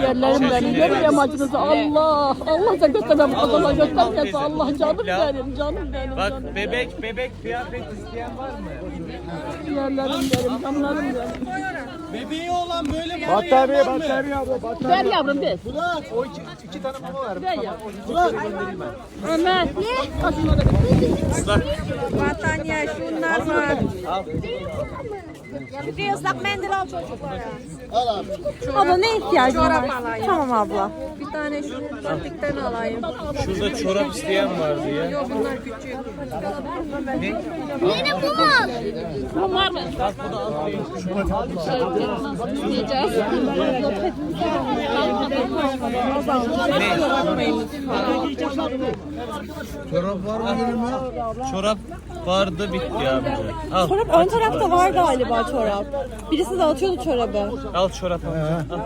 Yerlerim benim, görmüyorum acınızı. Allah, Allah da göstermem, Allah göstermez. Allah canım benim, canım benim. Bak canım bebek kıyafet isteyen var mı? Yerlerim benim, canlarım benim. Bebeği olan böyle mi? Battaniye abi. Ver yavrum ver. O iki tane mama ver. Ver yavrum. Ömer. Battaniye şunlar var. Bir de ıslak mendil al çocuklara. Abla ne ihtiyacın var? Çorap alayım. Tamam abla. Bir tane şu patikten alayım. Şurada çorap isteyen vardı ya. Yok bunlar küçük. Yine bu var. Bu var mı? Yiyeceğiz. Çorap var mı? Çorap vardı bitti abi. Al. Çorap ön tarafta var galiba çorap. Birisi dağıtıyordu çorabı. Al çorap. Al.